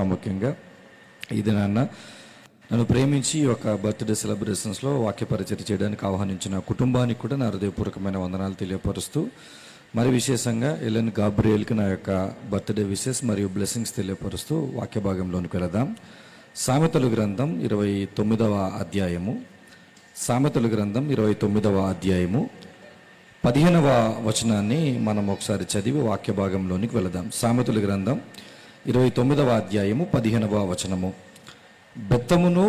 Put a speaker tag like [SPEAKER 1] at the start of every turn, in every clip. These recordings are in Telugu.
[SPEAKER 1] ప్రాముఖ్యంగా ఈ దినాన్న నన్ను ప్రేమించి ఒక బర్త్డే సెలబ్రేషన్స్లో వాక్య పరిచయం చేయడానికి ఆహ్వానించిన కుటుంబానికి కూడా నా హృదయపూర్వకమైన వందనాలు తెలియపరుస్తూ, మరి విశేషంగా ఎలెన్ గాబ్రియల్కి నా యొక్క బర్త్డే విషెస్ మరియు బ్లెస్సింగ్స్ తెలియపరుస్తూ వాక్య భాగంలోనికి వెళదాం. సామెతల గ్రంథం 29వ అధ్యాయము, సామెతల గ్రంథం 29వ అధ్యాయము 15వ వచనాన్ని మనం ఒకసారి చదివి వాక్య భాగంలోనికి వెళదాం. సామెతల గ్రంథం 29వ అధ్యాయము 15వ వచనము. బెత్తమును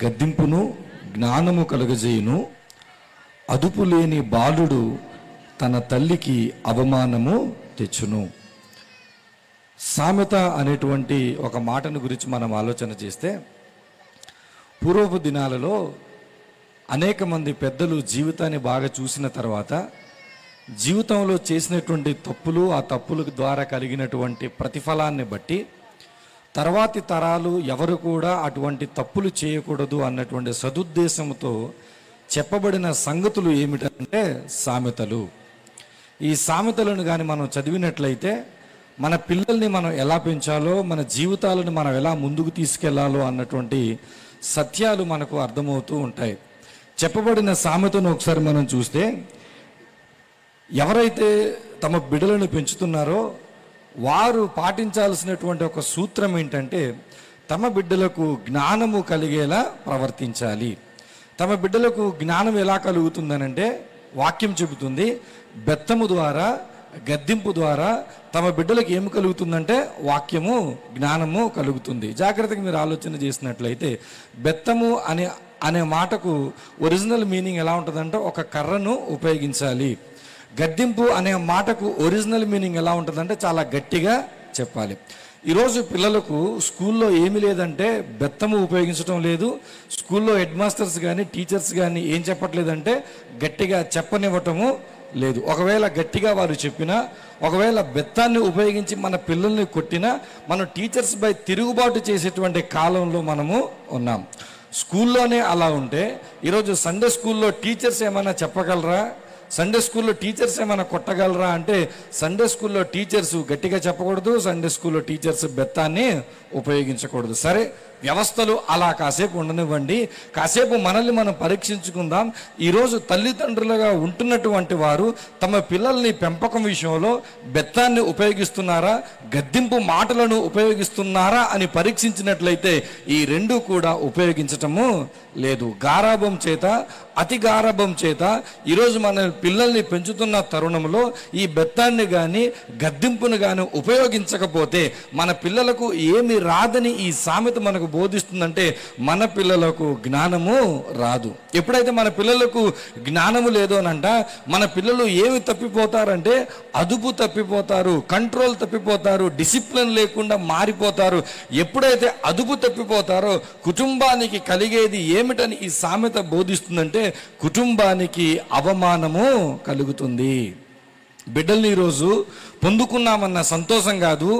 [SPEAKER 1] గద్దింపును జ్ఞానము కలుగజేయును, అదుపు లేని బాలుడు తన తల్లికి అవమానము తెచ్చును. సామెత అనేటువంటి ఒక మాటను గురించి మనం ఆలోచన చేస్తే, పూర్వపు దినాలలో అనేక మంది పెద్దలు జీవితాన్ని బాగా చూసిన తర్వాత జీవితంలో చేసినటువంటి తప్పులు, ఆ తప్పుల ద్వారా కలిగినటువంటి ప్రతిఫలాన్ని బట్టి తర్వాతి తరాలు ఎవరు కూడా అటువంటి తప్పులు చేయకూడదు అన్నటువంటి సదుద్దేశంతో చెప్పబడిన సంగతులు ఏమిటంటే సామెతలు. ఈ సామెతలను కానీ మనం చదివినట్లయితే మన పిల్లల్ని మనం ఎలా పెంచాలో, మన జీవితాలను మనం ఎలా ముందుకు తీసుకెళ్లాలో అన్నటువంటి సత్యాలు మనకు అర్థమవుతూ ఉంటాయి. చెప్పబడిన సామెతను ఒకసారి మనం చూస్తే, ఎవరైతే తమ బిడ్డలను పెంచుతున్నారో వారు పాటించాల్సినటువంటి ఒక సూత్రం ఏంటంటే, తమ బిడ్డలకు జ్ఞానము కలిగేలా ప్రవర్తించాలి. తమ బిడ్డలకు జ్ఞానం ఎలా కలుగుతుందనంటే, వాక్యం చెబుతుంది, బెత్తము ద్వారా, గద్దింపు ద్వారా తమ బిడ్డలకు ఏమి కలుగుతుందంటే వాక్యము, జ్ఞానము కలుగుతుంది. జాగ్రత్తగా మీరు ఆలోచన చేసినట్లయితే, బెత్తము అనే మాటకు ఒరిజినల్ మీనింగ్ ఎలా ఉంటుందంటే ఒక కర్రను ఉపయోగించాలి. గద్దింపు అనే మాటకు ఒరిజినల్ మీనింగ్ ఎలా ఉంటుందంటే చాలా గట్టిగా చెప్పాలి. ఈరోజు పిల్లలకు స్కూల్లో ఏమి లేదంటే బెత్తము ఉపయోగించడం లేదు. స్కూల్లో హెడ్ మాస్టర్స్ కానీ టీచర్స్ కానీ ఏం చెప్పట్లేదంటే గట్టిగా చెప్పనివ్వటము లేదు. ఒకవేళ గట్టిగా వారు చెప్పినా, ఒకవేళ బెత్తాన్ని ఉపయోగించి మన పిల్లల్ని కొట్టినా, మనం టీచర్స్ పై తిరుగుబాటు చేసేటువంటి కాలంలో మనము ఉన్నాం. స్కూల్లోనే అలా ఉంటే ఈరోజు సండే స్కూల్లో టీచర్స్ ఏమైనా చెప్పగలరా? సండే స్కూల్లో టీచర్స్ ఏమైనా కొట్టగలరా అంటే, సండే స్కూల్లో టీచర్స్ గట్టిగా చెప్పకూడదు, సండే స్కూల్లో టీచర్స్ బెత్తాన్ని ఉపయోగించకూడదు. సరే, వ్యవస్థలు అలా కాసేపు ఉండనివ్వండి. కాసేపు మనల్ని మనం పరీక్షించుకుందాం. ఈరోజు తల్లిదండ్రులుగా ఉంటున్నటువంటి వారు తమ పిల్లల్ని పెంపకం విషయంలో బెత్తాన్ని ఉపయోగిస్తున్నారా, గద్దింపు మాటలను ఉపయోగిస్తున్నారా అని పరీక్షించినట్లయితే ఈ రెండు కూడా ఉపయోగించటము లేదు. గారాభం చేత, అతి గారాభం చేత ఈరోజు మన పిల్లల్ని పెంచుతున్న తరుణంలో ఈ బెత్తాన్ని కానీ గద్దింపును కానీ ఉపయోగించకపోతే మన పిల్లలకు ఏమి రాదని ఈ సామెత మనకు బోధిస్తుందంటే, మన పిల్లలకు జ్ఞానము రాదు. ఎప్పుడైతే మన పిల్లలకు జ్ఞానము లేదో అనంట, మన పిల్లలు ఏమి తప్పిపోతారంటే అదుపు తప్పిపోతారు, కంట్రోల్ తప్పిపోతారు, డిసిప్లిన్ లేకుండా మారిపోతారు. ఎప్పుడైతే అదుపు తప్పిపోతారో కుటుంబానికి కలిగేది ఏమిటని ఈ సామెత బోధిస్తుందంటే, కుటుంబానికి అవమానము కలుగుతుంది. బిడ్డల్ని ఈరోజు పొందుకున్నామన్న సంతోషం కాదు,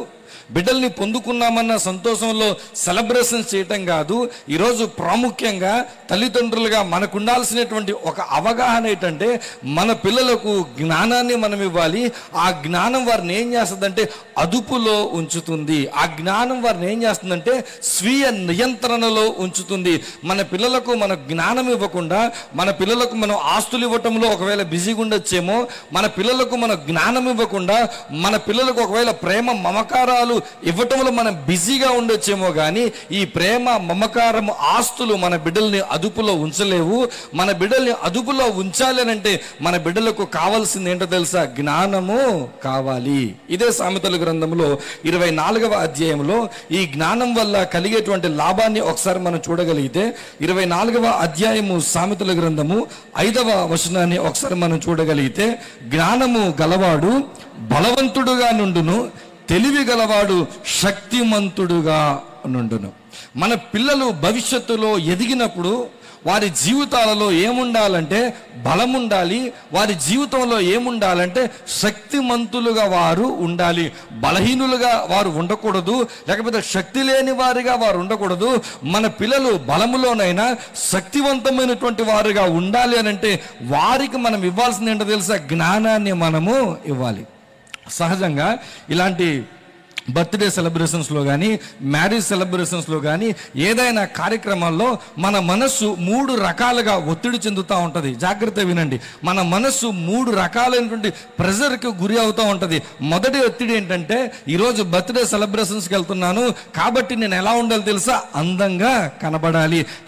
[SPEAKER 1] బిడ్డల్ని పొందుకున్నామన్న సంతోషంలో సెలబ్రేషన్స్ చేయటం కాదు. ఈరోజు ప్రాముఖ్యంగా తల్లిదండ్రులుగా మనకు ఉండాల్సినటువంటి ఒక అవగాహన ఏంటంటే, మన పిల్లలకు జ్ఞానాన్ని మనం ఇవ్వాలి. ఆ జ్ఞానం వారిని ఏం చేస్తుందంటే అదుపులో ఉంచుతుంది. ఆ జ్ఞానం వారిని ఏం చేస్తుందంటే స్వీయ నియంత్రణలో ఉంచుతుంది. మన పిల్లలకు మన జ్ఞానం ఇవ్వకుండా, మన పిల్లలకు మనం ఆస్తులు ఇవ్వటంలో ఒకవేళ బిజీగా ఉండొచ్చేమో, మన పిల్లలకు మన జ్ఞానం ఇవ్వకుండా మన పిల్లలకు ఒకవేళ ప్రేమ మమకారాలు ఇవ్వటంలో మనం బిజీగా ఉండొచ్చేమో కానీ ఈ ప్రేమ మమకారం ఆస్తులు మన బిడ్డల్ని అదుపులో ఉంచలేవు. మన బిడ్డల్ని అదుపులో ఉంచాలి అంటే మన బిడ్డలకు కావాల్సింది ఏంటో తెలుసా? జ్ఞానము కావాలి. ఇదే సామెతల గ్రంథంలో 24వ అధ్యాయంలో ఈ జ్ఞానం వల్ల కలిగేటువంటి లాభాన్ని ఒకసారి మనం చూడగలిగితే, 24వ అధ్యాయము సామెతల గ్రంథము 5వ వచనాన్ని ఒకసారి మనం చూడగలిగితే, జ్ఞానము గలవాడు బలవంతుడుగా నుండును, తెలివి గలవాడు శక్తిమంతుడుగా నుండును. మన పిల్లలు భవిష్యత్తులో ఎదిగినప్పుడు వారి జీవితాలలో ఏముండాలంటే బలం ఉండాలి. వారి జీవితంలో ఏముండాలంటే శక్తిమంతులుగా వారు ఉండాలి. బలహీనులుగా వారు ఉండకూడదు, లేకపోతే శక్తి లేని వారిగా వారు ఉండకూడదు. మన పిల్లలు బలములోనైనా శక్తివంతమైనటువంటి వారుగా ఉండాలి అని అంటే వారికి మనం ఇవ్వాల్సింది ఏంటో తెలుసా? జ్ఞానాన్ని మనము ఇవ్వాలి. సహజంగా ఇలాంటి బర్త్డే సెలబ్రేషన్స్లో కానీ, మ్యారేజ్ సెలబ్రేషన్స్లో కానీ, ఏదైనా కార్యక్రమాల్లో మన మనస్సు 3 రకాలుగా ఒత్తిడి చెందుతూ ఉంటుంది. జాగ్రత్త వినండి. మన మనస్సు 3 రకాలైనటువంటి ప్రెజర్కి గురి అవుతూ ఉంటుంది. మొదటి ఒత్తిడి ఏంటంటే, ఈరోజు బర్త్డే సెలబ్రేషన్స్కి వెళ్తున్నాను కాబట్టి నేను ఎలా ఉండాలి తెలుసా? అందంగా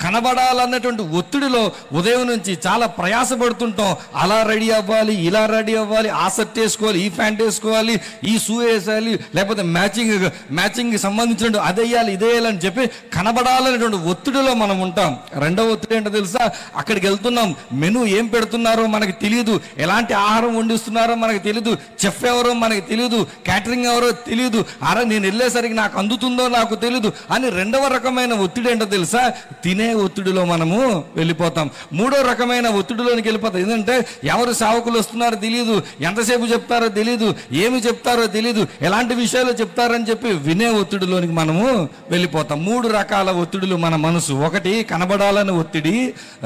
[SPEAKER 1] కనబడాలన్నటువంటి ఒత్తిడిలో ఉదయం నుంచి చాలా ప్రయాసపడుతుంటాం. అలా రెడీ అవ్వాలి, ఇలా రెడీ అవ్వాలి, ఆ షర్ట్ వేసుకోవాలి, ఈ ప్యాంట్ వేసుకోవాలి, ఈ షూ వేసాలి, లేకపోతే మ్యాచింగ్ సంబంధించిన అదేయాలి ఇదేయాలని చెప్పి కనబడాలనేటువంటి ఒత్తిడిలో మనం ఉంటాం. రెండవ ఒత్తిడి ఏంటో తెలుసా? అక్కడికి వెళ్తున్నాం, మెనూ ఏం పెడుతున్నారో మనకి తెలియదు, ఎలాంటి ఆహారం వండిస్తున్నారో మనకి తెలియదు, చెఫ్ ఎవరో మనకి తెలియదు, క్యాటరింగ్ ఎవరో తెలియదు, అరే నేను వెళ్ళేసరికి నాకు అందుతుందో నాకు తెలియదు అని రెండవ రకమైన ఒత్తిడి ఏంటో తెలుసా? తినే ఒత్తిడిలో మనము వెళ్ళిపోతాం. మూడో రకమైన ఒత్తిడిలోనికి వెళ్ళిపోతాం. ఏంటంటే ఎవరు సేవకులు వస్తున్నారో తెలియదు, ఎంతసేపు చెప్తారో తెలియదు, ఏమి చెప్తారో తెలియదు, ఎలాంటి విషయాలు చెప్తారని చెప్పి వినే ఒత్తిడిలోనికి మనము వెళ్ళిపోతాం. 3 రకాల ఒత్తిడులు మన మనసు. 1 కనబడాలన్న ఒత్తిడి,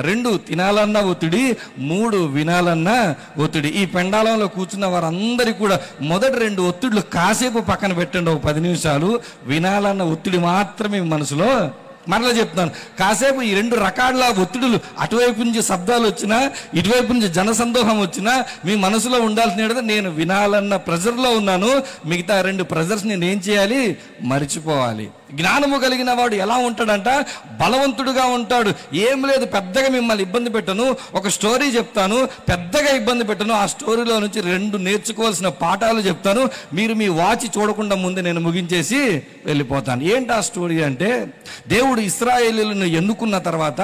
[SPEAKER 1] 2 తినాలన్న ఒత్తిడి, 3 వినాలన్న ఒత్తిడి. ఈ పెండాలంలో కూర్చున్న వారందరికీ కూడా మొదటి 2 ఒత్తిడులు కాసేపు పక్కన పెట్టండి, ఒక 10 నిమిషాలు. వినాలన్న ఒత్తిడి మాత్రమే మనసులో. మరలా చెప్తాను, కాసేపు ఈ 2 రకాల ఒత్తిడులు, అటువైపు నుంచి శబ్దాలు వచ్చినా, ఇటువైపు నుంచి జనసందోహం వచ్చినా, మీ మనసులో ఉండాల్సిన నేను వినాలన్న ప్రెజర్లో ఉన్నాను. మిగతా 2 ప్రెజర్స్ నేను ఏం చేయాలి? మరిచిపోవాలి. జ్ఞానము కలిగిన వాడు ఎలా ఉంటాడంట? బలవంతుడుగా ఉంటాడు. ఏం లేదు, పెద్దగా మిమ్మల్ని ఇబ్బంది పెట్టను, ఒక స్టోరీ చెప్తాను, పెద్దగా ఇబ్బంది పెట్టను, ఆ స్టోరీలో నుంచి 2 నేర్చుకోవాల్సిన పాఠాలు చెప్తాను, మీరు మీ వాచ్ చూడకుండా ముందే నేను ముగించేసి వెళ్ళిపోతాను. ఏంటి ఆ స్టోరీ అంటే, దేవుడు ఇశ్రాయేలీయులను ఎన్నుకున్న తర్వాత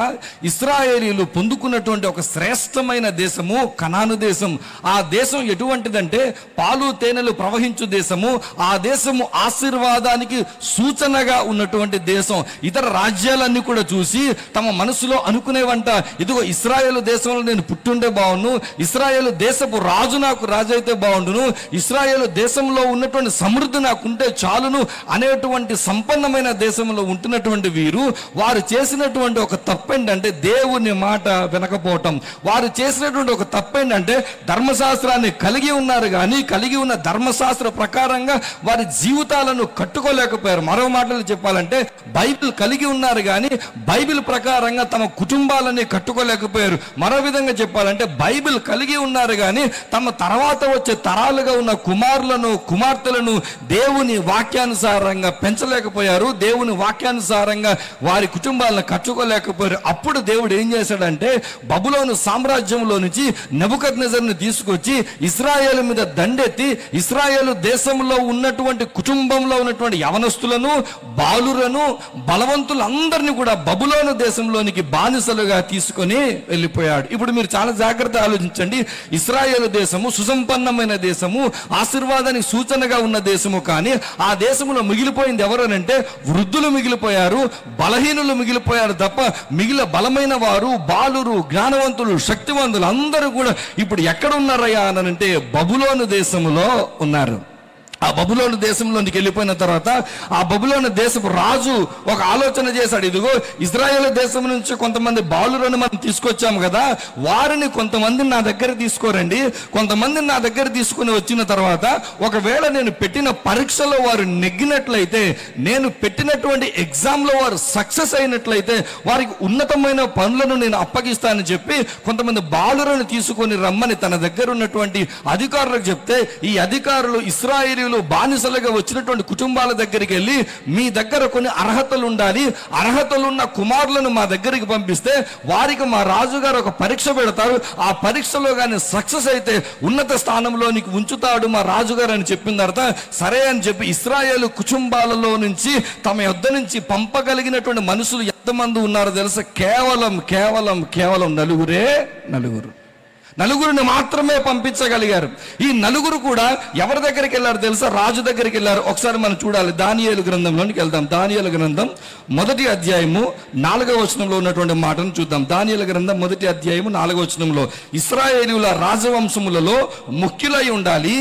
[SPEAKER 1] ఇశ్రాయేలీయులు పొందుకున్నటువంటి ఒక శ్రేష్టమైన దేశము కనాను దేశం. ఆ దేశం ఎటువంటిదంటే పాలు తేనెలు ప్రవహించు దేశము. ఆ దేశము ఆశీర్వాదానికి సూచనగా ఉన్నటువంటి దేశం. ఇతర రాజ్యాలన్నీ కూడా చూసి తమ మనసులో అనుకునేవంట, ఇదిగో ఇశ్రాయేలు దేశంలో నేను పుట్టుండే బాగుండు, ఇశ్రాయేలు దేశపు రాజు నాకు రాజు అయితే బాగుండును, ఇశ్రాయేలు దేశంలో ఉన్నటువంటి సమృద్ధి నాకుంటే చాలును అనేటువంటి సంపన్నమైన దేశంలో ఉంటున్నటువంటి వీరు, వారు చేసినటువంటి ఒక తప్పేంటంటే దేవుని మాట వినకపోవటం. వారు చేసినటువంటి ఒక తప్పేంటంటే ధర్మశాస్త్రాన్ని కలిగి ఉన్నారు కానీ కలిగి ఉన్న ధర్మశాస్త్ర ప్రకారంగా వారి జీవితాలను కట్టుకోలేకపోయారు. మరో మాటలు చెప్పాలంటే బైబిల్ కలిగి ఉన్నారు కానీ బైబిల్ ప్రకారంగా తమ కుటుంబాలని కట్టుకోలేకపోయారు. మరో విధంగా చెప్పాలంటే బైబిల్ కలిగి ఉన్నారు కానీ తమ తర్వాత వచ్చే తరాలుగా ఉన్న కుమారులను కుమార్తెలను దేవుని వాక్యానుసారంగా పెంచలేకపోయారు, దేవుని వాక్యానుసారంగా వారి కుటుంబాలను కట్టుకోలేకపోయారు. అప్పుడు దేవుడు ఏం చేశాడంటే బబులోను సామ్రాజ్యంలో నుంచి నెబుకద్నెజర్ని తీసుకొచ్చి ఇశ్రాయేలు మీద దండెత్తి ఇశ్రాయేలు దేశంలో ఉన్నటువంటి కుటుంబంలో ఉన్నటువంటి యవనస్తులను బాలులను బలవంతులందరినీ కూడా బబులోను దేశంలోనికి బానిసలుగా తీసుకొని వెళ్ళిపోయాడు. ఇప్పుడు మీరు చాలా జాగ్రత్త ఆలోచించండి. ఇశ్రాయేలు దేశము సుసంపన్నమైన దేశము, ఆశీర్వాదానికి సూచనగా ఉన్న దేశము. కానీ ఆ దేశంలో మిగిలిపోయింది ఎవరనంటే వృద్ధులు మిగిలిపోయారు, బలహీనులు మిగిలిపోయారు తప్ప మిగిలిన బలమైన వారు, బాలురు, జ్ఞానవంతులు, శక్తివంతులు అందరూ కూడా ఇప్పుడు ఎక్కడ ఉన్నారయ్యా అని అంటే బబులోను దేశంలో ఉన్నారు. ఆ బబులోను దేశంలోనికి వెళ్ళిపోయిన తర్వాత ఆ బబులోను దేశపు రాజు ఒక ఆలోచన చేశాడు, ఇదిగో ఇశ్రాయేలు దేశం నుంచి కొంతమంది బాలులను మనం తీసుకొచ్చాము కదా, వారిని కొంతమందిని నా దగ్గర తీసుకోరండి, కొంతమందిని నా దగ్గర తీసుకుని వచ్చిన తర్వాత ఒకవేళ నేను పెట్టిన పరీక్షలో వారు నెగ్గినట్లయితే, నేను పెట్టినటువంటి ఎగ్జామ్లో వారు సక్సెస్ అయినట్లయితే వారికి ఉన్నతమైన పనులను నేను అప్పగిస్తానని చెప్పి కొంతమంది బాలులను తీసుకొని రమ్మని తన దగ్గర ఉన్నటువంటి అధికారులకు చెప్తే, ఈ అధికారులు ఇశ్రాయేలీయులు బానిసలుగా వచ్చినటువంటి కుటుంబాల దగ్గరికి వెళ్ళి, మీ దగ్గర కొన్ని అర్హతలు ఉండాలి, అర్హతలున్న కుమారులను మా దగ్గరికి పంపిస్తే వారికి మా రాజుగారు ఒక పరీక్ష పెడతారు, ఆ పరీక్షలో కానీ సక్సెస్ అయితే ఉన్నత స్థానంలో నీకు ఉంచుతాడు మా రాజుగారు అని చెప్పిన తర్వాత సరే అని చెప్పి ఇశ్రాయేలు కుటుంబాలలో నుంచి తమ యొద్ద నుంచి పంపగలిగినటువంటి మనుషులు ఎంతమంది ఉన్నారో తెలుసా? కేవలం కేవలం కేవలం నలుగురిని మాత్రమే పంపించగలిగారు. ఈ నలుగురు కూడా ఎవరి దగ్గరికి వెళ్ళారు తెలుసా? రాజు దగ్గరికి వెళ్ళారు. ఒకసారి మనం చూడాలి, దానియేలు గ్రంథంలోనికి వెళ్దాం. దానియేలు గ్రంథం 1వ అధ్యాయము 4వ వచనంలో ఉన్నటువంటి మాటను చూద్దాం. దానియేలు గ్రంథం 1వ అధ్యాయము 4వ వచనంలో, ఇశ్రాయేలీయుల రాజవంశములలో ముఖ్యులై ఉండాలి,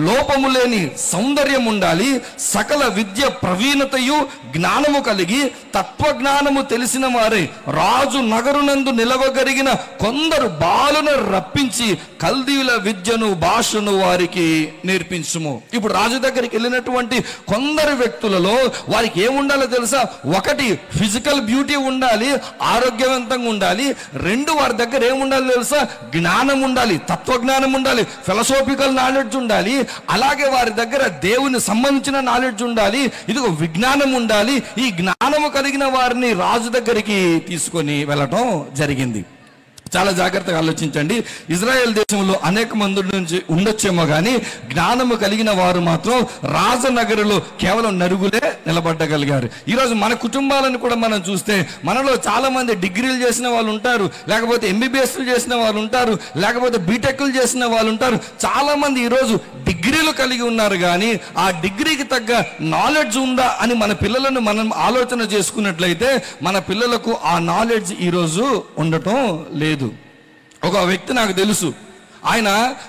[SPEAKER 1] లోపము లేని సౌందర్యం ఉండాలి, సకల విద్య ప్రవీణతయు జ్ఞానము కలిగి తత్వజ్ఞానము తెలిసిన వారే రాజు నగరునందు నిలవగలిగిన కొందరు బాలును రప్పి రప్పించి కల్దీయుల విద్యను భాషను వారికి నేర్పించుము. ఇప్పుడు రాజు దగ్గరికి వెళ్ళినటువంటి కొందరు వ్యక్తులలో వారికి ఏముండాలో తెలుసా? ఒకటి, ఫిజికల్ బ్యూటీ ఉండాలి, ఆరోగ్యవంతంగా ఉండాలి. రెండు, వారి దగ్గర ఏముండాలో తెలుసా? జ్ఞానం ఉండాలి, తత్వజ్ఞానం ఉండాలి, ఫిలసాఫికల్ నాలెడ్జ్ ఉండాలి. అలాగే వారి దగ్గర దేవుని సంబంధించిన నాలెడ్జ్ ఉండాలి, ఇదిగో విజ్ఞానం ఉండాలి. ఈ జ్ఞానము కలిగిన వారిని రాజు దగ్గరికి తీసుకొని వెళ్ళటం జరిగింది. చాలా జాగ్రత్తగా ఆలోచించండి. ఇజ్రాయెల్ దేశంలో అనేక మంది నుంచి ఉండొచ్చేమో కానీ జ్ఞానము కలిగిన వారు మాత్రం రాజనగరులో కేవలం నరుగులే నిలబడగలిగారు. ఈరోజు మన కుటుంబాలను కూడా మనం చూస్తే మనలో చాలా మంది డిగ్రీలు చేసిన వాళ్ళు ఉంటారు, లేకపోతే ఎంబీబీఎస్లు చేసిన వాళ్ళు ఉంటారు, లేకపోతే బీటెక్లు చేసిన వాళ్ళు ఉంటారు. చాలా మంది ఈరోజు డిగ్రీలు కలిగి ఉన్నారు, కానీ ఆ డిగ్రీకి తగ్గ నాలెడ్జ్ ఉందా అని మన పిల్లలను మనం ఆలోచన చేసుకున్నట్లయితే మన పిల్లలకు ఆ నాలెడ్జ్ ఈరోజు ఉండటం లేదు. ఒక వ్యక్తి నాకు తెలుసు, ఆయన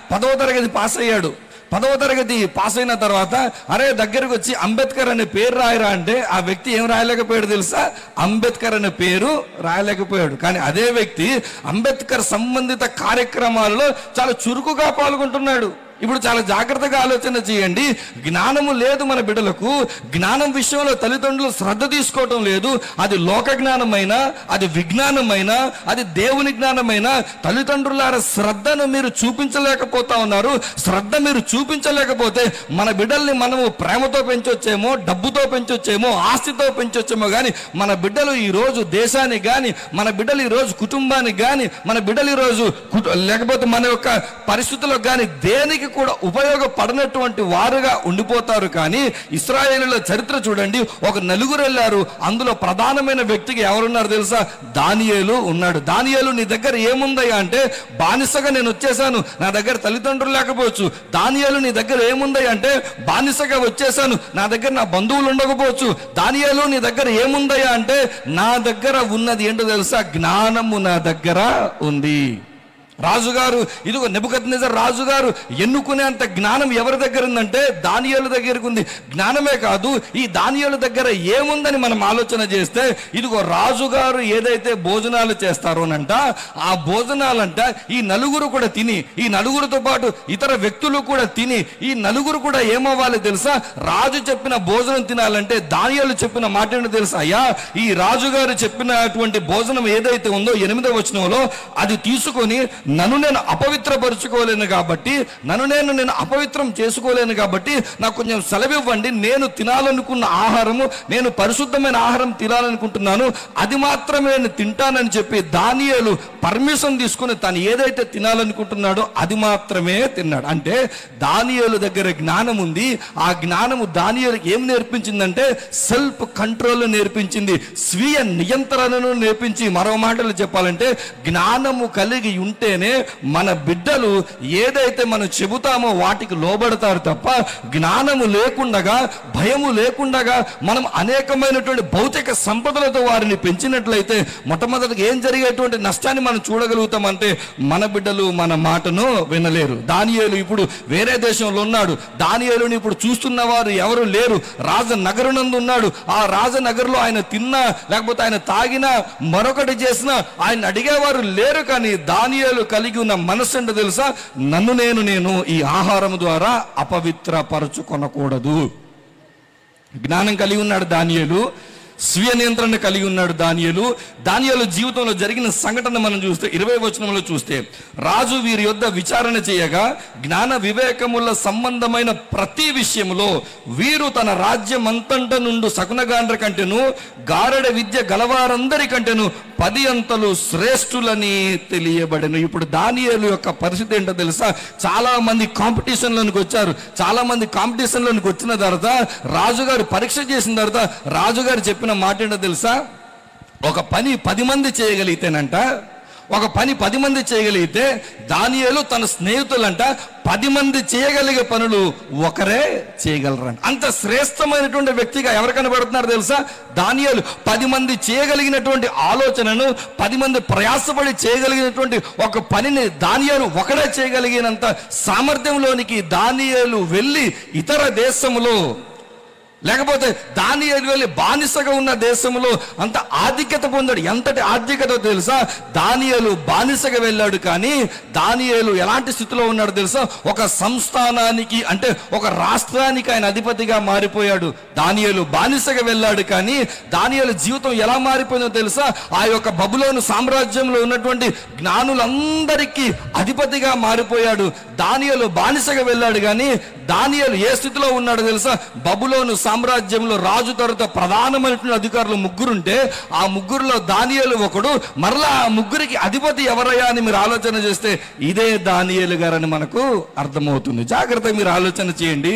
[SPEAKER 1] 10వ తరగతి పాస్ అయ్యాడు. 10వ తరగతి పాస్ అయిన తర్వాత అరే దగ్గరకు వచ్చి అంబేద్కర్ అనే పేరు రాయరా అంటే ఆ వ్యక్తి ఏం రాయలేకపోయాడు తెలుసా? అంబేద్కర్ అనే పేరు రాయలేకపోయాడు. కానీ అదే వ్యక్తి అంబేద్కర్ సంబంధిత కార్యక్రమాల్లో చాలా చురుకుగా పాల్గొంటున్నాడు. ఇప్పుడు చాలా జాగ్రత్తగా ఆలోచన చేయండి. జ్ఞానము లేదు మన బిడ్డలకు. జ్ఞానం విషయంలో తల్లిదండ్రులు శ్రద్ధ తీసుకోవటం లేదు. అది లోక జ్ఞానమైనా, అది విజ్ఞానమైనా, అది దేవుని జ్ఞానమైనా తల్లిదండ్రులార శ్రద్ధను మీరు చూపించలేకపోతా ఉన్నారు. శ్రద్ధ మీరు చూపించలేకపోతే మన బిడ్డల్ని మనము ప్రేమతో పెంచొచ్చేమో, డబ్బుతో పెంచొచ్చేమో, ఆస్తితో పెంచొచ్చేమో, కానీ మన బిడ్డలు ఈరోజు దేశానికి కానీ, మన బిడ్డలు ఈరోజు కుటుంబానికి కానీ, మన బిడ్డలు ఈరోజు లేకపోతే మన యొక్క పరిస్థితులకు కానీ దేనికి కూడా ఉపయోగపడనటువంటి వారుగా ఉండిపోతారు. కానీ ఇశ్రాయేలుల చరిత్ర చూడండి. ఒక నలుగురు వెళ్ళారు, అందులో ప్రధానమైన వ్యక్తికి ఎవరున్నారు తెలుసా? దానియేలు ఉన్నాడు. దానియేలు, నీ దగ్గర ఏముందయ్యా అంటే, బానిసగా నేను వచ్చేసాను, నా దగ్గర తల్లిదండ్రులు లేకపోవచ్చు. దానియేలు, నీ దగ్గర ఏముందయ్యా అంటే, బానిసగా వచ్చేసాను, నా దగ్గర నా బంధువులు ఉండకపోవచ్చు. దానియేలు, నీ దగ్గర ఏముందయ్యా అంటే, నా దగ్గర ఉన్నది ఏంటో తెలుసా? జ్ఞానము నా దగ్గర ఉంది. రాజుగారు, ఇదిగో నెబుకద్నెజర్ రాజుగారు ఎన్నుకునేంత జ్ఞానం ఎవరి దగ్గర ఉందంటే దానియేలు దగ్గరకు ఉంది. జ్ఞానమే కాదు, ఈ దానియేలు దగ్గర ఏముందని మనం ఆలోచన చేస్తే, ఇదిగో రాజుగారు ఏదైతే భోజనాలు చేస్తారోనంట, ఆ భోజనాలంట ఈ నలుగురు కూడా తిని, ఈ నలుగురితో పాటు ఇతర వ్యక్తులు కూడా తిని, ఈ నలుగురు కూడా ఏమవ్వాలి తెలుసా? రాజు చెప్పిన భోజనం తినాలంటే దానియేలు చెప్పిన మాట ఏంటో తెలుసా? అయ్యా, ఈ రాజుగారు చెప్పినటువంటి భోజనం ఏదైతే ఉందో 8వ వచనంలో, అది తీసుకొని నన్ను నేను అపవిత్రపరుచుకోలేను కాబట్టి, నన్ను నేను అపవిత్రం చేసుకోలేను కాబట్టి నాకు కొంచెం సెలవివ్వండి. నేను తినాలనుకున్న ఆహారము, నేను పరిశుద్ధమైన ఆహారం తినాలనుకుంటున్నాను, అది మాత్రమే నేను తింటానని చెప్పి దానియేలు పర్మిషన్ తీసుకుని తను ఏదైతే తినాలనుకుంటున్నాడో అది మాత్రమే తిన్నాడు. అంటే దానియేలు దగ్గర జ్ఞానం ఉంది. ఆ జ్ఞానము దానియేలుకి ఏం నేర్పించిందంటే సెల్ఫ్ కంట్రోల్ నేర్పించింది, స్వీయ నియంత్రణను నేర్పించి, మరో మాటలు చెప్పాలంటే జ్ఞానము కలిగి ఉంటేనే మన బిడ్డలు ఏదైతే మనం చెబుతామో వాటికి లోబడతారు తప్ప, జ్ఞానము లేకుండగా, భయము లేకుండగా మనం అనేకమైనటువంటి భౌతిక సంపదలతో వారిని పెంచినట్లయితే మొట్టమొదటిగా ఏం జరిగేటువంటి నష్టాన్ని మనం చూడగలుగుతామంటే మన బిడ్డలు మన మాటను వినలేరు. దానియేలు ఇప్పుడు వేరే దేశంలో ఉన్నాడు. దానియేలుని ఇప్పుడు చూస్తున్న వారు ఎవరు లేరు. రాజనగరునందు ఉన్నాడు. ఆ రాజనగరులో ఆయన తిన్నా, లేకపోతే ఆయన తాగినా, మరొకటి చేసినా ఆయన అడిగేవారు లేరు. కానీ దానియేలు కలిగి ఉన్న మనసు ఏంటో తెలుసా? నన్ను నేను ఈ ఆహారం ద్వారా అపవిత్రపరచుకొనకూడదు. జ్ఞానం కలిగి ఉన్నాడు దానియేలు, స్వీయ నియంత్రణ కలిగి ఉన్నాడు దానియేలు. దానియేలు జీవితంలో జరిగిన సంఘటన మనం చూస్తే 20వ వచనంలో చూస్తే, రాజు వీరి యొద్ద విచారణ చేయగా జ్ఞాన వివేకముల సంబంధమైన ప్రతి విషయములో వీరు తన రాజ్యం అంతట నుండి శకునగాండ్ర కంటేను, గారడ విద్య గలవారందరి కంటేను 10 అంతలు శ్రేష్ఠులని తెలియబడెను. ఇప్పుడు దానియేలు యొక్క పరిస్థితి ఏంటో తెలుసా? చాలా మంది కాంపిటీషన్లోనికి వచ్చారు. చాలా మంది కాంపిటీషన్లోనికి వచ్చిన తర్వాత రాజుగారు పరీక్ష చేసిన తర్వాత రాజుగారు చెప్పిన మాట ఏంటో తెలుసా? ఒక పని 10 మంది చేయగలిగితేనంట, ఒక పని 10 మంది చేయగలిగితే దానియేలు తన స్నేహితులంట 10 మంది చేయగలిగే పనులు ఒకరే చేయగలరంట. అంత శ్రేష్టమైనటువంటి వ్యక్తిగా ఎవరు కనబడుతున్నారు తెలుసా? దానియేలు. 10 మంది చేయగలిగినటువంటి ఆలోచనను, 10 మంది ప్రయాసపడి చేయగలిగినటువంటి ఒక పనిని దానియేలు ఒకడే చేయగలిగినంత సామర్థ్యంలోనికి దానియేలు వెళ్ళి ఇతర దేశంలో లేకపోతే దానియేలు వెళ్ళి బానిసగా ఉన్న దేశంలో అంత ఆధిక్యత పొందాడు. ఎంతటి ఆధిక్యత తెలుసా? దానియేలు బానిసగా వెళ్ళాడు, కానీ దానియేలు ఎలాంటి స్థితిలో ఉన్నాడు తెలుసా? ఒక సంస్థానానికి, అంటే ఒక రాష్ట్రానికి ఆయన అధిపతిగా మారిపోయాడు. దానియేలు బానిసగా వెళ్ళాడు, కానీ దానియేలు జీవితం ఎలా మారిపోయిందో తెలుసా? ఆ యొక్క బబులోను సామ్రాజ్యంలో ఉన్నటువంటి జ్ఞానులందరికీ అధిపతిగా మారిపోయాడు. దానియేలు బానిసగా వెళ్ళాడు, కానీ దానియేలు ఏ స్థితిలో ఉన్నాడో తెలుసా? బబులోను సామ్రాజ్యంలో రాజు తర్వాత ప్రధానమైనటువంటి అధికారులు ముగ్గురుంటే ఆ ముగ్గురులో దానియేలు ఒకడు. మరలా ఆ ముగ్గురికి అధిపతి ఎవరయ్యా అని మీరు ఆలోచన చేస్తే ఇదే దానియేలు గారని మనకు అర్థమవుతుంది. జాగ్రత్తగా మీరు ఆలోచన చేయండి.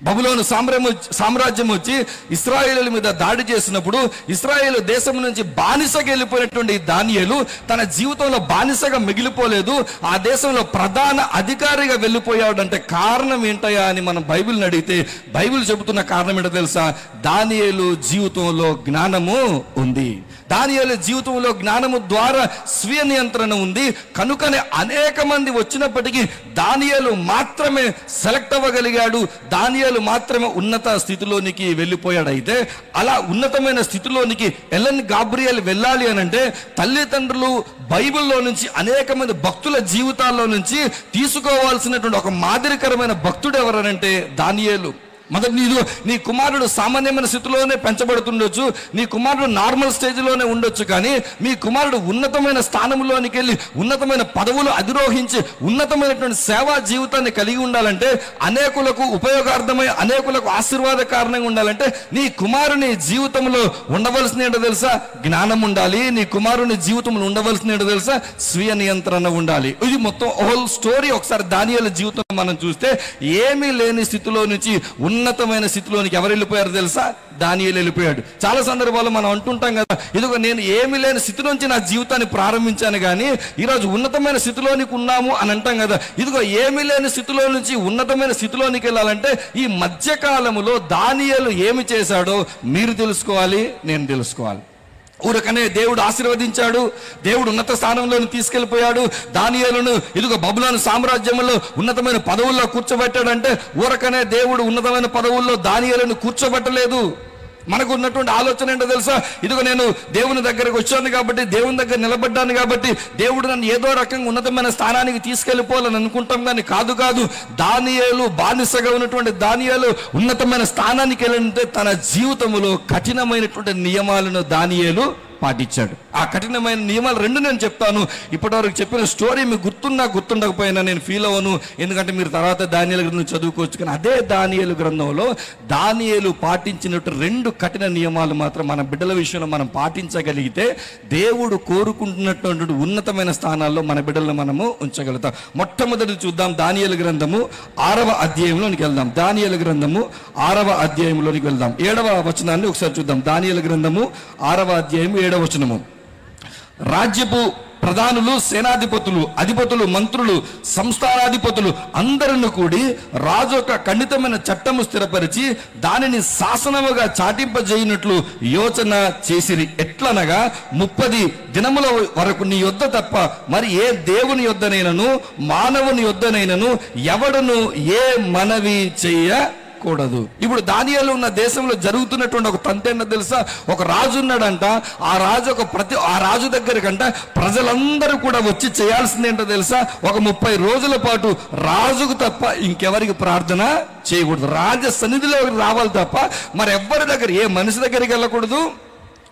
[SPEAKER 1] బబులోను సామ్రాజ్యం వచ్చి ఇశ్రాయేలు మీద దాడి చేసినప్పుడు ఇశ్రాయేలు దేశం నుంచి బానిసగా వెళ్ళిపోయినటువంటి దానియేలు తన జీవితంలో బానిసగా మిగిలిపోలేదు, ఆ దేశంలో ప్రధాన అధికారిగా వెళ్ళిపోయాడు. అంటే కారణం ఏంటయ్యా అని మనం బైబిల్ని అడిగితే బైబిల్ చెబుతున్న కారణం ఏంటో తెలుసా? దానియేలు జీవితంలో జ్ఞానము ఉంది. దానియేలు జీవితంలో జ్ఞానము ద్వారా స్వీయ నియంత్రణ ఉంది. కనుకనే అనేక మంది వచ్చినప్పటికీ దానియేలు మాత్రమే సెలెక్ట్ అవ్వగలిగాడు. దానియేలు మాత్రమే ఉన్నత స్థితిలోనికి వెళ్ళిపోయాడు. అయితే అలా ఉన్నతమైన స్థితిలోనికి ఎలెన్ గాబ్రియల్ వెళ్ళాలి అని అంటే తల్లిదండ్రులు బైబిల్లో నుంచి అనేక మంది భక్తుల జీవితాల్లో నుంచి తీసుకోవాల్సినటువంటి ఒక మాదిరికరమైన భక్తుడు ఎవరనంటే దానియేలు. మొదటి నీ కుమారుడు సామాన్యమైన స్థితిలోనే పెంచబడుతుండొచ్చు, నీ కుమారుడు నార్మల్ స్టేజ్లోనే ఉండొచ్చు, కానీ మీ కుమారుడు ఉన్నతమైన స్థానంలోనికి వెళ్ళి ఉన్నతమైన పదవులు అధిరోహించి ఉన్నతమైనటువంటి సేవా జీవితాన్ని కలిగి ఉండాలంటే, అనేకులకు ఉపయోగార్థమై అనేకులకు ఆశీర్వాద కారణంగా ఉండాలంటే నీ కుమారుని జీవితంలో ఉండవలసిన ఏంటో తెలుసా? జ్ఞానం ఉండాలి. నీ కుమారుని జీవితంలో ఉండవలసిన ఏంటో తెలుసా? స్వీయ నియంత్రణ ఉండాలి. ఇది మొత్తం హోల్ స్టోరీ. ఒకసారి దానియేలు జీవితం మనం చూస్తే ఏమీ లేని స్థితిలో నుంచి ఉన్నతమైన స్థితిలోనికి ఎవరు వెళ్ళిపోయారు తెలుసా? దానియేలు వెళ్ళిపోయాడు. చాలా సందర్భాల్లో మనం అంటుంటాం కదా, ఇదిగో నేను ఏమీ లేని స్థితి నుంచి నా జీవితాన్ని ప్రారంభించాను, కానీ ఈరోజు ఉన్నతమైన స్థితిలోనికి ఉన్నాము అని అంటాం కదా. ఇదిగో ఏమీ లేని స్థితిలో నుంచి ఉన్నతమైన స్థితిలోనికి వెళ్ళాలంటే ఈ మధ్యకాలంలో దానియేలు ఏమి చేశాడో మీరు తెలుసుకోవాలి, నేను తెలుసుకోవాలి. ఊరకనే దేవుడు ఆశీర్వదించాడు, దేవుడు ఉన్నత స్థానంలో తీసుకెళ్లిపోయాడు. దానియేలును ఇదిగో బబులోను సామ్రాజ్యంలో ఉన్నతమైన పదవుల్లో కూర్చోబెట్టాడంటే ఊరకనే దేవుడు ఉన్నతమైన పదవుల్లో దానియేలును కూర్చోబెట్టలేదు. మనకు ఉన్నటువంటి ఆలోచన ఏంటో తెలుసా? ఇదిగో నేను దేవుని దగ్గరకు వచ్చాను కాబట్టి, దేవుని దగ్గర నిలబడ్డాను కాబట్టి దేవుడు నన్ను ఏదో రకంగా ఉన్నతమైన స్థానానికి తీసుకెళ్లిపోవాలని అనుకుంటాం, కానీ కాదు. దానియేలు బానిసగా ఉన్నటువంటి దానియేలు ఉన్నతమైన స్థానానికి వెళ్ళితే తన జీవితంలో కఠినమైనటువంటి నియమాలను దానియేలు పాటించాడు. ఆ కఠినమైన నియమాలు రెండు నేను చెప్తాను. ఇప్పటివరకు చెప్పిన స్టోరీ మీకు గుర్తుండకపోయినా నేను ఫీల్ అవ్వను, ఎందుకంటే మీరు తర్వాత దానియేలు గ్రంథం చదువుకోవచ్చు. కానీ అదే దానియేలు గ్రంథంలో దానియేలు పాటించినట్టు రెండు కఠిన నియమాలు మాత్రం మన బిడ్డల విషయంలో మనం పాటించగలిగితే దేవుడు కోరుకుంటున్నటువంటి ఉన్నతమైన స్థానాల్లో మన బిడ్డలను మనము ఉంచగలుగుతాం. మొట్టమొదటి చూద్దాం, దానియేలు గ్రంథము 6వ అధ్యాయంలోనికి వెళ్దాం. దానియేలు గ్రంథము 6వ అధ్యాయంలోనికి వెళ్దాం. 7వ వచనాన్ని ఒకసారి చూద్దాం. దానియేలు గ్రంథము 6వ అధ్యాయం 7వ వచనము. రాజ్యపు ప్రధానులు, సేనాధిపతులు, అధిపతులు, మంత్రులు, సంస్థానాధిపతులు అందరిని కూడి రాజు ఒక ఖండితమైన చట్టము స్థిరపరిచి దానిని శాసనముగా చాటింపజేయనట్లు యోచన చేసిరి. ఎట్లనగా 30 దినముల వరకు నీ యొద్ద తప్ప మరి ఏ దేవుని యొద్దనైనను మానవుని యొద్దనైనను ఎవడును ఏ మనవి చేయకూడదు. ఇప్పుడు దానియేలు ఉన్న దేశంలో జరుగుతున్నటువంటి ఒక తంతు ఏంటో తెలుసా? ఒక రాజు ఉన్నాడంట. ఆ రాజు దగ్గరకంట ప్రజలందరూ కూడా వచ్చి చేయాల్సింది ఏంటో తెలుసా? ఒక 30 రోజుల పాటు రాజుకు తప్ప ఇంకెవరికి ప్రార్థన చేయకూడదు. రాజ సన్నిధిలో రావాలి తప్ప మరి ఎవరి దగ్గర, ఏ మనిషి దగ్గరికి వెళ్ళకూడదు,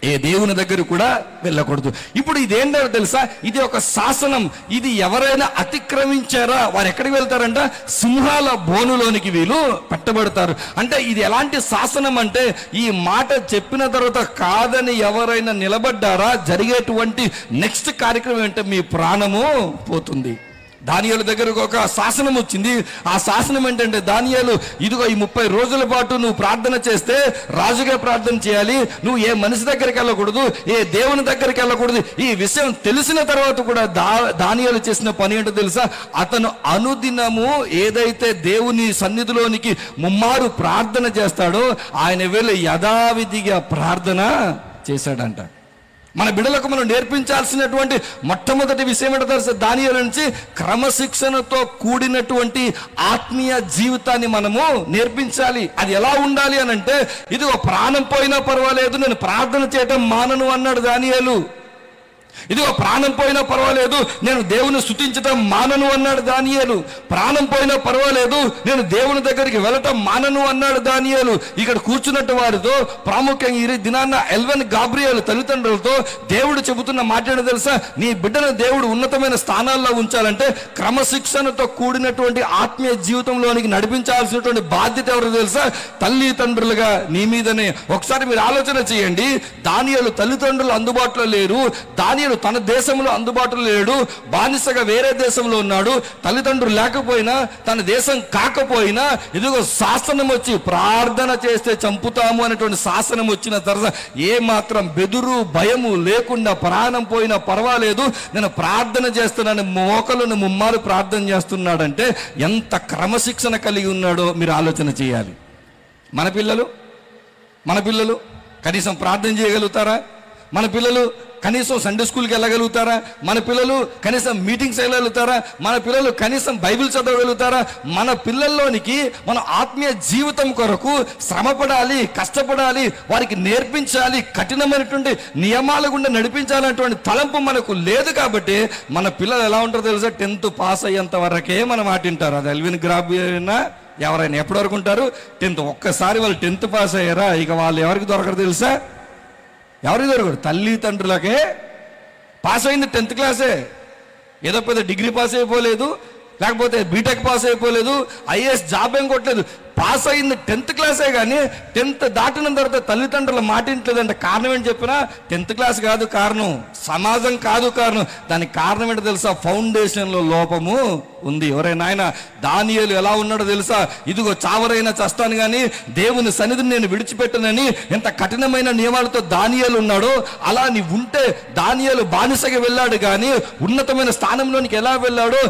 [SPEAKER 1] ఏ దేవుని దగ్గర కూడా వెళ్ళకూడదు. ఇప్పుడు ఇదేంటో తెలుసా? ఇది ఒక శాసనం. ఇది ఎవరైనా అతిక్రమించారా వారు ఎక్కడికి వెళ్తారంట? సింహాల బోనులోనికి వీళ్ళు పెట్టబడతారు. అంటే ఇది ఎలాంటి శాసనం అంటే, ఈ మాట చెప్పిన తర్వాత కాదని ఎవరైనా నిలబడ్డారా జరిగేటువంటి నెక్స్ట్ కార్యక్రమం ఏంటంటే మీ ప్రాణము పోతుంది. దానియేలు దగ్గరకు ఒక శాసనం వచ్చింది. ఆ శాసనం ఏంటంటే, దానియేలు ఇదిగో ఈ 30 రోజుల పాటు నువ్వు ప్రార్థన చేస్తే రాజుగా ప్రార్థన చేయాలి, నువ్వు ఏ మనిషి దగ్గరికి వెళ్ళకూడదు, ఏ దేవుని దగ్గరికి వెళ్ళకూడదు. ఈ విషయం తెలిసిన తర్వాత కూడా దానియేలు చేసిన పని ఏంటో తెలుసా? అతను అనుదినము ఏదైతే దేవుని సన్నిధిలోనికి ముమ్మారు ప్రార్థన చేస్తాడో ఆయన వెళ్ళి యథావిధిగా ప్రార్థన చేశాడంట. మన బిడ్డలకు మనం నేర్పించాల్సినటువంటి మొట్టమొదటి విషయం ఏంటో తెలుసా? దానియేలు నుంచి క్రమశిక్షణతో కూడినటువంటి ఆత్మీయ జీవితాన్ని మనము నేర్పించాలి. అది ఎలా ఉండాలి అని అంటే, ఇదిగో ప్రాణం పోయినా పర్వాలేదు, నేను ప్రార్థన చేయటం మానను అన్నాడు దానియేలు. ఇదిగో ప్రాణం పోయినా పర్వాలేదు, నేను దేవుని స్తుతించటం మానను అన్నాడు దానియేలు. ప్రాణం పోయినా పర్వాలేదు, నేను దేవుని దగ్గరికి వెళ్ళటం మానను అన్నాడు దానియేలు. ఇక్కడ కూర్చున్నట్టు వారితో ప్రాముఖ్యంగా ఈ దినాన్న ఎల్వెన్ గాబ్రియల్ తల్లిదండ్రులతో దేవుడు చెబుతున్న మాట ఏంటో తెలుసా? నీ బిడ్డను దేవుడు ఉన్నతమైన స్థానాల్లో ఉంచాలంటే క్రమశిక్షణతో కూడినటువంటి ఆత్మీయ జీవితంలోనికి నడిపించాల్సినటువంటి బాధ్యత ఎవరు తెలుసా? తల్లిదండ్రులుగా నీ మీదనే. ఒకసారి మీరు ఆలోచన చేయండి. దానియేలు తల్లిదండ్రులు అందుబాటులో లేరు, దానియేలు తన దేశంలో అందుబాటులో లేడు, బానిసగా వేరే దేశంలో ఉన్నాడు. తల్లిదండ్రులు లేకపోయినా, తన దేశం కాకపోయినా, ఇదిగో శాసనం వచ్చి ప్రార్థన చేస్తే చంపుతాము అనేటువంటి శాసనం వచ్చిన తర్వాత ఏ మాత్రం బెదురు భయము లేకుండా ప్రాణం పోయినా పర్వాలేదు, నేను ప్రార్థన చేస్తున్నాను, మోకలను ముమ్మారు ప్రార్థన చేస్తున్నాడంటే ఎంత క్రమశిక్షణ కలిగి ఉన్నాడో మీరు ఆలోచన చేయాలి. మన పిల్లలు కనీసం ప్రార్థన చేయగలుగుతారా? మన పిల్లలు కనీసం సండే స్కూల్కి వెళ్ళగలుగుతారా? మన పిల్లలు కనీసం మీటింగ్స్ వెళ్ళగలుగుతారా? మన పిల్లలు కనీసం బైబిల్ చదవగలుగుతారా? మన పిల్లల్లోనికి మన ఆత్మీయ జీవితం కొరకు శ్రమపడాలి, కష్టపడాలి, వారికి నేర్పించాలి, కఠినమైనటువంటి నియమాల గుండా నడిపించాలనేటువంటి తలంపు మనకు లేదు. కాబట్టి మన పిల్లలు ఎలా ఉంటారో తెలుసా? 10th పాస్ అయ్యేంత వరకే మన మాట వింటారు. అది ఎల్విన్ గ్రాబియనా ఎవరైనా ఎప్పటి వరకు ఉంటారు? 10th. ఒక్కసారి వాళ్ళు 10th పాస్ అయ్యారా, ఇక వాళ్ళు ఎవరికి దొరకరు తెలుసా? ఎవరికి దొరకరు? తల్లిదండ్రులకే. పాస్ అయింది 10th క్లాసే, ఏదో పెద్ద డిగ్రీ పాస్ అయిపోలేదు, లేకపోతే బీటెక్ పాస్ అయిపోలేదు, ఐఏఎస్ జాబ్ ఏం కొట్టలేదు. పాస్ అయింది 10th క్లాసే, కానీ 10th దాటిన తర్వాత తల్లిదండ్రుల మాట ఇంట్లేదంటే కారణం ఏంటి చెప్పినా? 10th క్లాస్ కాదు కారణం, సమాజం కాదు కారణం. దానికి కారణం ఏంటో తెలుసా? ఫౌండేషన్లో లోపము ఉంది. ఎవరైనా ఆయన దానియేలు ఎలా ఉన్నాడో తెలుసా? ఇదిగో చావరైనా చస్తాను కానీ దేవుని సన్నిధిని నేను విడిచిపెట్టనని ఎంత కఠినమైన నియమాలతో దానియేలు ఉన్నాడో, అలా నీ ఉంటే దానియేలు బానిసగా వెళ్ళాడు కానీ ఉన్నతమైన స్థానంలోనికి ఎలా వెళ్ళాడో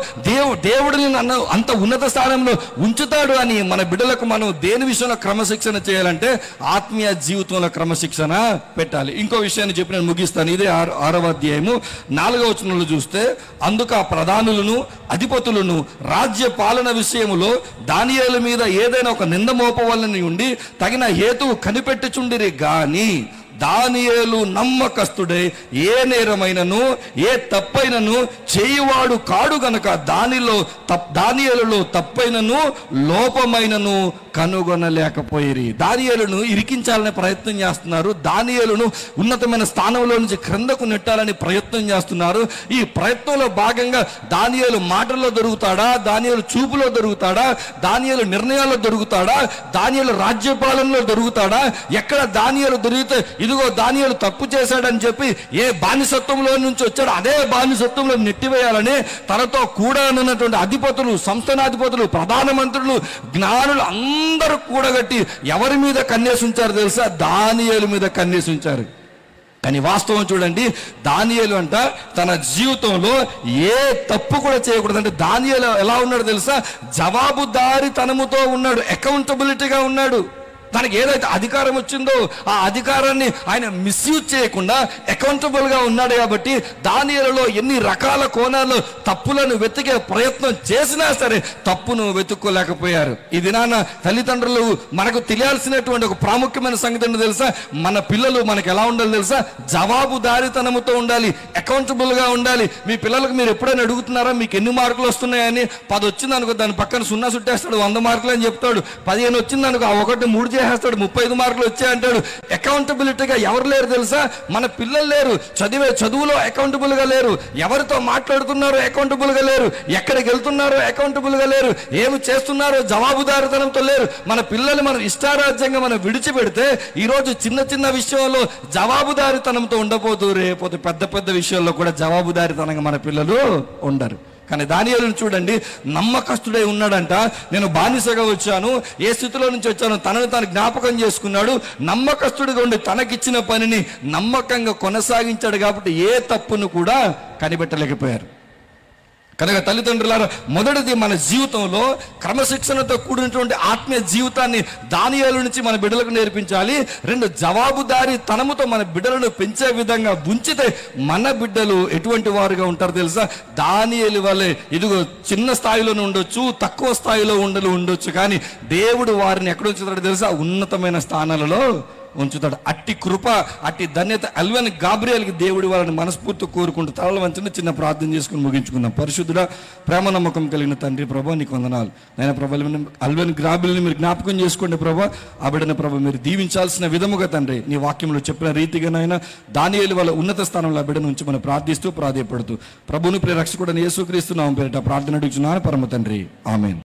[SPEAKER 1] దేవుడిని నన్ను అంత ఉన్నత స్థానంలో ఉంచుతాడు అని మన బిడ్డలకు మనం దేని విషయంలో క్రమశిక్షణ చేయాలంటే ఆత్మీయ జీవితంలో క్రమశిక్షణ పెట్టాలి. ఇంకో విషయాన్ని చెప్పి నేను ముగిస్తాను. ఇదే 6వ అధ్యాయము 4వ వచనంలో చూస్తే, అందుకు ఆ ప్రధానులను అధిపతులను రాజ్య పాలన విషయములో దానియేలు మీద ఏదైనా ఒక నింద మోపవలని ఉండి తగిన హేతువు కనిపెట్టుచుండిరి గాని దానియేలు నమ్మకస్తుడై ఏ నేరమైనను ఏ తప్పైనను చేయువాడు కాడు గనక దానియేలులో తప్పైనను లోపమైనను కనుగొనలేకపోయిరి. దానియేలును ఇరికించాలనే ప్రయత్నం చేస్తున్నారు. దానియేలును ఉన్నతమైన స్థానంలో నుంచి క్రిందకు నెట్టాలని ప్రయత్నం చేస్తున్నారు. ఈ ప్రయత్నంలో భాగంగా దానియేలు మాటల్లో దొరుకుతాడా, దానియేలు చూపులో దొరుకుతాడా, దానియేలు నిర్ణయాల్లో దొరుకుతాడా, దానియేలు రాజ్యపాలనలో దొరుకుతాడా? ఎక్కడ దానియేలు దొరికితే ఇదిగో దానియేలు తప్పు చేశాడని చెప్పి ఏ బానిసత్వంలో నుంచి వచ్చాడో అదే బానిసత్వంలో నెట్టివేయాలని తనతో కూడా ఉన్నటువంటి అధిపతులు, సంస్థానాధిపతులు, ప్రధానమంత్రులు, జ్ఞానులు అందరూ కూడగట్టి ఎవరి మీద కన్నేసి ఉంచారు తెలుసా? దానియేలు మీద కన్నేసి ఉంచారు. కానీ వాస్తవం చూడండి, దానియేలు అంట తన జీవితంలో ఏ తప్పు కూడా చేయకూడదు. అంటే దానియేలు ఎలా ఉన్నాడు తెలుసా? జవాబుదారీతనముతో ఉన్నాడు, అకౌంటబిలిటీగా ఉన్నాడు. తనకి ఏదైతే అధికారం వచ్చిందో ఆ అధికారాన్ని ఆయన మిస్యూజ్ చేయకుండా అకౌంటబుల్గా ఉన్నాడు. కాబట్టి దానియేలులో ఎన్ని రకాల కోణాల్లో తప్పులను వెతికే ప్రయత్నం చేసినా సరే తప్పును వెతుక్కోలేకపోయారు. ఈ దినాన తల్లిదండ్రులు మనకు తెలియాల్సినటువంటి ఒక ప్రాముఖ్యమైన సంగతి ఏంటో తెలుసా? మన పిల్లలు మనకు ఎలా ఉండాలి తెలుసా? జవాబుదారీతనముతో ఉండాలి, అకౌంటబుల్గా ఉండాలి. మీ పిల్లలకు మీరు ఎప్పుడైనా అడుగుతున్నారా మీకు ఎన్ని మార్కులు వస్తున్నాయని? 10 వచ్చింది అనుకో, దాని పక్కన 0 సుట్టేస్తాడు, 100 మార్కులు అని చెప్తాడు. 15 వచ్చింది అనుకో, ఆ 1 3 చేస్తాడు, 35 మార్కులు వచ్చాయంటాడు. అకౌంటబిలిటీగా ఎవరు లేరు తెలుసా? మన పిల్లలు లేరు. చదువులో అకౌంటబుల్గా లేరు, ఎవరితో మాట్లాడుతున్నారో అకౌంటబుల్గా లేరు, ఎక్కడికి వెళ్తున్నారో అకౌంటబుల్గా లేరు, ఏమి చేస్తున్నారో జవాబుదారీతనంతో లేరు. మన పిల్లలు మనం ఇష్టారాజ్యంగా మనం విడిచిపెడితే ఈరోజు చిన్న చిన్న విషయంలో జవాబుదారీతనంతో ఉండబోతూ రేపోతే పెద్ద పెద్ద విషయాల్లో కూడా జవాబుదారీతనంగా మన పిల్లలు ఉండరు. కానీ దానియేలును చూడండి, నమ్మకస్తుడై ఉన్నాడంట. నేను బానిసగా వచ్చాను, ఏ స్థితిలో నుంచి వచ్చాను తనను తాను జ్ఞాపకం చేసుకున్నాడు. నమ్మకస్తుడిగా ఉండి తనకిచ్చిన పనిని నమ్మకంగా కొనసాగించాడు. కాబట్టి ఏ తప్పును కూడా కనిపెట్టలేకపోయారు. కనుక తల్లిదండ్రులారా, మొదటిది మన జీవితంలో క్రమశిక్షణతో కూడినటువంటి ఆత్మీయ జీవితాన్ని దానియేలు నుంచి మన బిడ్డలకు నేర్పించాలి. రెండు, జవాబుదారీ తనముతో మన బిడ్డలను పెంచే విధంగా ఉంచితే మన బిడ్డలు ఎటువంటి వారుగా ఉంటారు తెలుసా? దానియేలు వలె ఇదిగో చిన్న స్థాయిలోనే ఉండొచ్చు, తక్కువ స్థాయిలో ఉండొచ్చు, కానీ దేవుడు వారిని ఎక్కడ ఉంచుతాడో తెలుసా? ఉన్నతమైన స్థానాలలో ఉంచుతాడు. అట్టి కృప, అట్టి ధన్యత అల్వెన్ గాబ్రియేల్కి దేవుడి వాళ్ళని మనస్ఫూర్తి కోరుకుంటూ తలల వంచని చిన్న ప్రార్థన చేసుకుని ముగించుకుందాం. పరిశుద్ధుడా, ప్రేమ నమ్మకం కలిగిన తండ్రి ప్రభా, నీకు వందనాలు. నేను ప్రభా అల్వెన్ గాబ్రియేల్ని మీరు జ్ఞాపకం చేసుకోండి ప్రభా. ఆ బిడ్డను ప్రభా మీరు దీవించాల్సిన విధముగా తండ్రి నీ వాక్యంలో చెప్పిన రీతిగానైనా దానియేలు వాళ్ళ ఉన్నత స్థానంలో ఆ బిడ్డ నుంచి మనం ప్రార్థిస్తూ ప్రాధేయపడుతూ ప్రభువుని ప్రియ రక్షకుడైన యేసుక్రీస్తు నామమున పేరిట ప్రార్థన అడుగుచున్నాను పరమ తండ్రి, ఆమేన్.